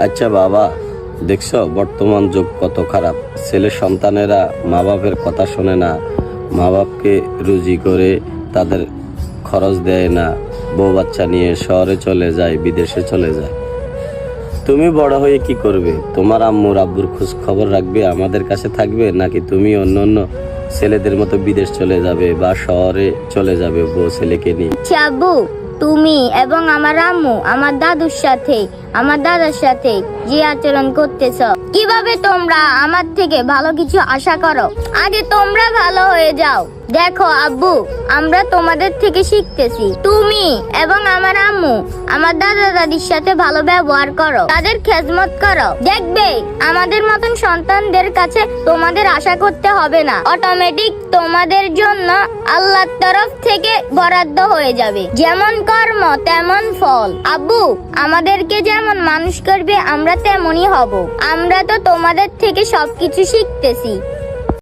আচ্ছা বাবা, দেখছো বর্তমান যুগ কত খারাপ। ছেলে সন্তানেরা মা বাপের কথা শোনে না, মা বাপকে রুজি করে তাদের খরচ দেয় না, বউ বাচ্চা নিয়ে শহরে চলে যায়, বিদেশে চলে যায়। তুমি বড় হয়ে কি করবে? তোমার আম্মুর আব্বুর খোঁজ খবর রাখবে, আমাদের কাছে থাকবে, নাকি তুমি অন্য অন্য ছেলেদের মতো বিদেশ চলে যাবে বা শহরে চলে যাবে বউ ছেলেকে নিয়ে? আব্বু, তুমি এবং আমার আম্মু আমার দাদুর সাথে আমার দাদার সাথে যে আচরণ করতেছ, কিভাবে তোমরা আমার থেকে ভালো কিছু আশা করো? আগে তোমরা ভালো হয়ে যাও। দেখো আব্বু, আমরা তোমাদের থেকে শিখতেছি। তুমি এবং আমার আম্মু আমার দাদা দাদির সাথে ভালো ব্যবহার করো, তাদের খেদমত করো। দেখবে আমাদের মতন সন্তানদের কাছে তোমাদের আশা করতে হবে না, অটোমেটিক তোমাদের জন্য আল্লাহর তরফ থেকে বরাদ্দ হয়ে যাবে। যেমন কর্ম তেমন ফল। আব্বু, আমাদেরকে যেমন মানুষ করবে আমরা তেমনই হব। আমরা তো তোমাদের থেকে সবকিছু শিখতেছি।